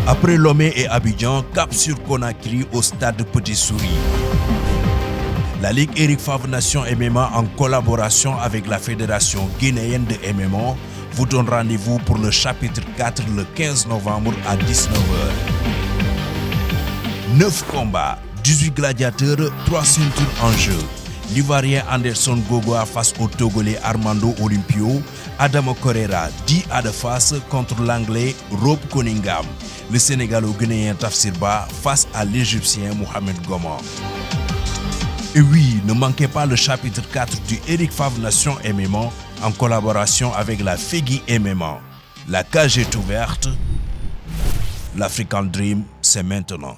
Après Lomé et Abidjan, cap sur Conakry au stade Petit Souris. La Ligue Eric Favre Nation MMA en collaboration avec la Fédération guinéenne de MMA vous donne rendez-vous pour le chapitre 4 le 15 novembre à 19h. 9 combats, 18 gladiateurs, 3 ceintures en jeu. L'Ivoirien Anderson Gogoa face au Togolais Armando Olympio, Adama Correra dit à de face contre l'Anglais Rob Cunningham. Le Sénégalo-Guinéen Tafsirba face à l'Égyptien Mohamed Goma. Et oui, ne manquez pas le chapitre 4 du Eric Favre Nation MMA en collaboration avec la FEGI MMA. La cage est ouverte. L'African Dream, c'est maintenant.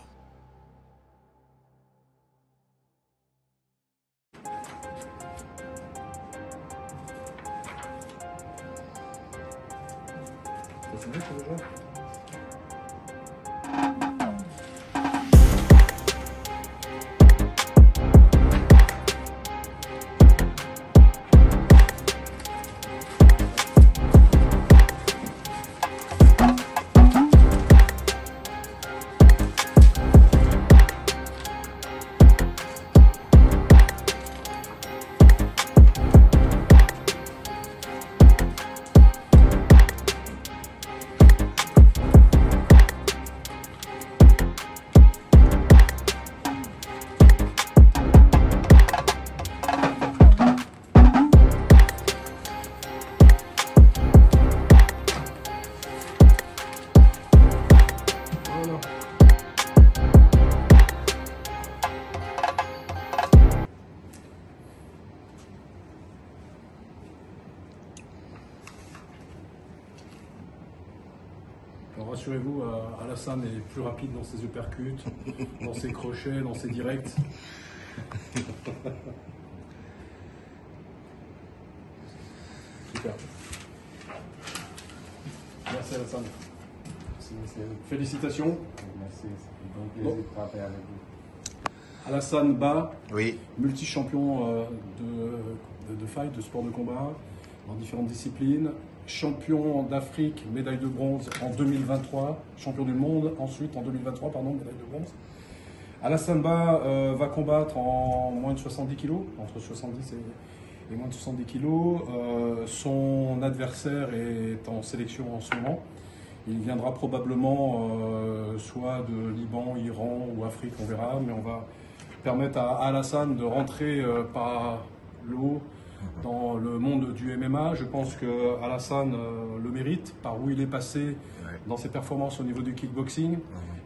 Rassurez-vous, Alassane est plus rapide dans ses uppercuts, dans ses crochets, dans ses directs. Super. Merci Alassane. Félicitations. Merci, c'est un plaisir de travailler avec vous. Alassane Ba, oui. Multi-champion de fight, de sport de combat, dans différentes disciplines. Champion d'Afrique, médaille de bronze en 2023, champion du monde ensuite en 2023, pardon, médaille de bronze. Alassane Ba va combattre en moins de 70 kg, entre 70 et moins de 70 kg. Son adversaire est en sélection en ce moment. Il viendra probablement soit de Liban, Iran ou Afrique, on verra, mais on va permettre à Alassane de rentrer par le haut dans le monde du MMA. Je pense que Alassane le mérite par où il est passé dans ses performances au niveau du kickboxing.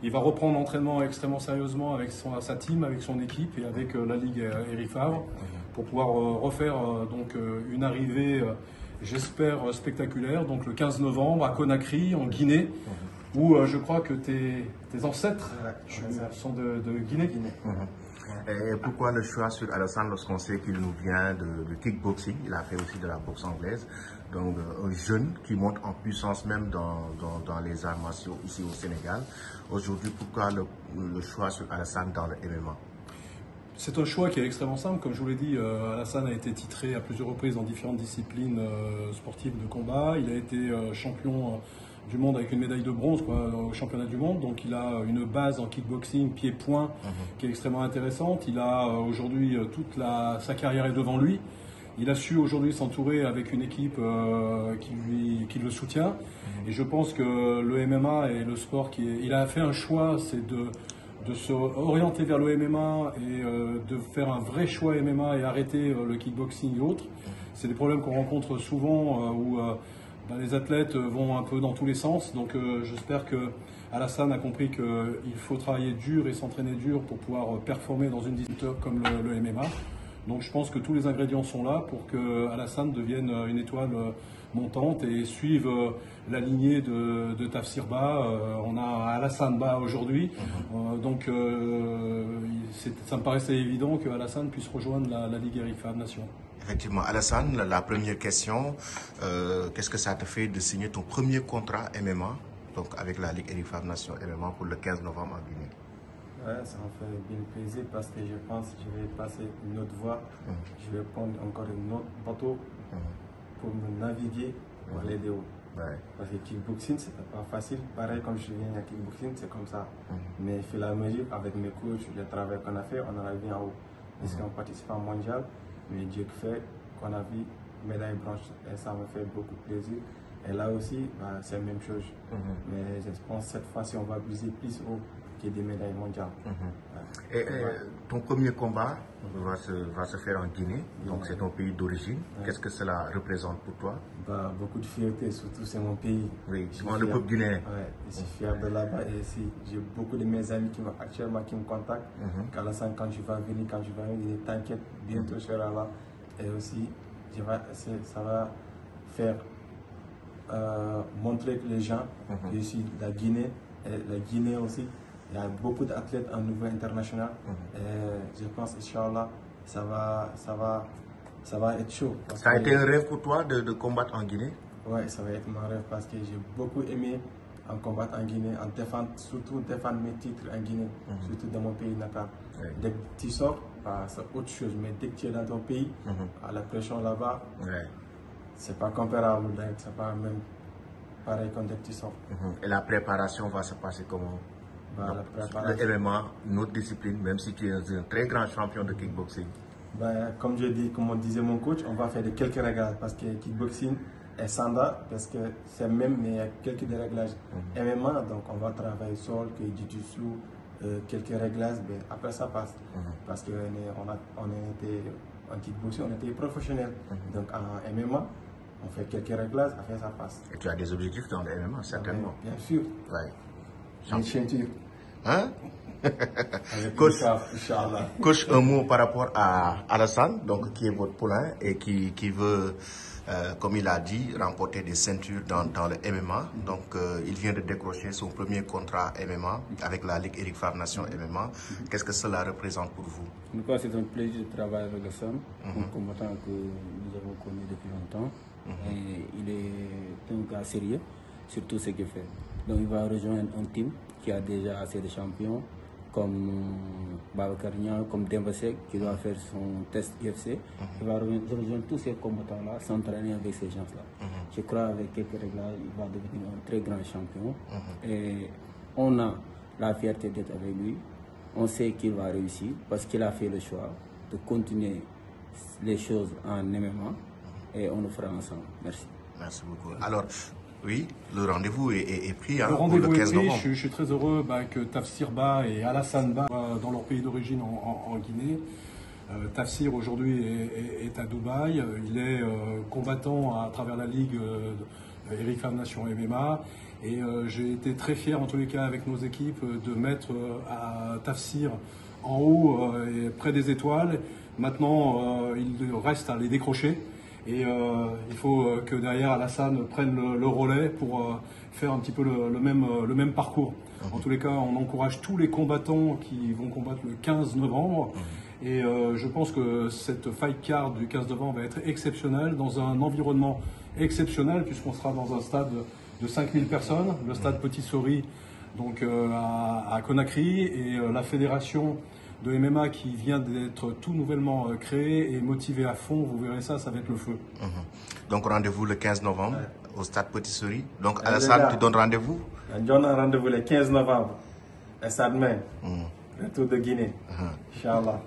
Il va reprendre l'entraînement extrêmement sérieusement avec sa team, avec son équipe et avec la Ligue Eric Favre pour pouvoir refaire donc une arrivée, j'espère, spectaculaire, donc le 15 novembre à Conakry, en Guinée, où je crois que tes ancêtres sont de Guinée. Et pourquoi le choix sur Alassane lorsqu'on sait qu'il nous vient de kickboxing? Il a fait aussi de la boxe anglaise, donc un jeune qui monte en puissance même dans les arts martiaux ici au Sénégal. Aujourd'hui, pourquoi le choix sur Alassane dans le MMA? C'est un choix qui est extrêmement simple. Comme je vous l'ai dit, Alassane a été titré à plusieurs reprises dans différentes disciplines sportives de combat. Il a été champion du monde avec une médaille de bronze au championnat du monde. Donc il a une base en kickboxing, pied-point, qui est extrêmement intéressante. Il a aujourd'hui toute sa carrière est devant lui. Il a su aujourd'hui s'entourer avec une équipe qui le soutient. Et je pense que le MMA est le sport il a fait un choix, c'est de se orienter vers le MMA et de faire un vrai choix MMA et arrêter le kickboxing et autres. C'est des problèmes qu'on rencontre souvent où les athlètes vont un peu dans tous les sens. Donc j'espère que Alassane a compris qu'il faut travailler dur et s'entraîner dur pour pouvoir performer dans une discipline comme le MMA. Donc je pense que tous les ingrédients sont là pour que Alassane devienne une étoile montante et suive la lignée de Tafsirba. On a Alassane Ba aujourd'hui, donc ça me paraissait évident que Alassane puisse rejoindre la Ligue Eric Favre Nation. Effectivement, Alassane, la première question, qu'est-ce que ça te fait de signer ton premier contrat MMA, donc avec la Ligue Eric Favre Nation MMA pour le 15 novembre en Guinée? Ouais, ça me fait bien plaisir parce que je pense que je vais passer une autre voie. Je vais prendre encore un autre bateau pour me naviguer pour aller de haut. Ouais. Parce que kickboxing, c'était pas facile. Pareil, comme je viens à kickboxing, c'est comme ça. Mais au fur et à mesure, avec mes coachs, le travail qu'on a fait, on en arrive en haut. Parce qu'on participe en mondial, mais Dieu fait qu'on a vu médaille blanche. Et ça me fait beaucoup plaisir. Et là aussi, bah, c'est la même chose. Mais je pense que cette fois-ci, on va viser plus haut que des médailles mondiales. Et ton premier combat va se faire en Guinée, donc c'est ton pays d'origine. Qu'est-ce que cela représente pour toi? Bah, beaucoup de fierté, surtout c'est mon pays. Oui, le peuple guinéen. Ouais, je suis fier de là-bas et aussi j'ai beaucoup de mes amis actuellement qui me contactent. Alassane, quand tu vas venir, t'inquiète, bientôt je serai là. Et aussi, ça va faire montrer que les gens, et aussi la Guinée, et la Guinée aussi, il y a beaucoup d'athlètes en niveau international. Et je pense, Inch'Allah, ça va être chaud. Ça a été un rêve pour toi de combattre en Guinée? Oui, ça va être mon rêve parce que j'ai beaucoup aimé en combattre en Guinée, surtout défendre mes titres en Guinée, surtout dans mon pays natal. Dès que tu sors, bah, c'est autre chose, mais dès que tu es dans ton pays, à la pression là-bas, c'est pas comparable, c'est pas même pareil quand dès que tu sors. Et la préparation va se passer comment? Bah, donc, le MMA, notre discipline, même si tu es un très grand champion de kickboxing. Bah, comme je dis, comme disait mon coach, on va faire quelques réglages parce que kickboxing est standard, parce que c'est même, mais il y a quelques réglages. MMA, donc on va travailler sol, jiu-jitsu, quelques réglages, mais après ça passe. Parce qu'on était en kickboxing, on était professionnel. Donc en MMA, on fait quelques réglages, après ça passe. Et tu as des objectifs dans le MMA, certainement. Bien sûr. Ouais. Une ceinture. Hein? Inch'Allah. Coach, un mot par rapport à Alassane, donc, qui est votre poulain et qui veut, comme il a dit, remporter des ceintures dans le MMA. Donc, il vient de décrocher son premier contrat MMA avec la Ligue Eric Favre Nation MMA. Qu'est-ce que cela représente pour vous? En tout cas, c'est un plaisir de travailler avec Alassane, un combattant que nous avons connu depuis longtemps. Et il est un gars sérieux sur tout ce qu'il fait. Donc, il va rejoindre un team qui a déjà assez de champions, comme Babacar Niang, comme Dembasek, qui doit faire son test UFC. Il va rejoindre tous ces combattants-là, s'entraîner avec ces gens-là. Je crois qu'avec quelques réglages, il va devenir un très grand champion. Et on a la fierté d'être avec lui. On sait qu'il va réussir parce qu'il a fait le choix de continuer les choses en MMA et on le fera ensemble. Merci. Merci beaucoup. Alors, oui, le rendez-vous est pris le pour le 15 novembre. Je suis très heureux que Tafsir Ba et Alassane Ba dans leur pays d'origine en Guinée. Tafsir aujourd'hui est à Dubaï. Il est combattant à travers la Ligue Eric Favre Nation MMA. Et j'ai été très fier, en tous les cas, avec nos équipes, de mettre Tafsir en haut, et près des étoiles. Maintenant, il reste à les décrocher. Et il faut que derrière Alassane prenne le relais pour faire un petit peu le même parcours. En tous les cas, on encourage tous les combattants qui vont combattre le 15 novembre. Et je pense que cette fight card du 15 novembre va être exceptionnelle, dans un environnement exceptionnel, puisqu'on sera dans un stade de 5000 personnes, le stade Petit Sori, donc à Conakry, et la fédération de MMA qui vient d'être tout nouvellement créée et motivée à fond. Vous verrez ça va être le feu. Donc rendez-vous le 15 novembre au stade Petit Sori. Donc Alassane, tu donnes rendez-vous? On donne rendez-vous le 15 novembre, au stade même, retour de Guinée. Inch'Allah.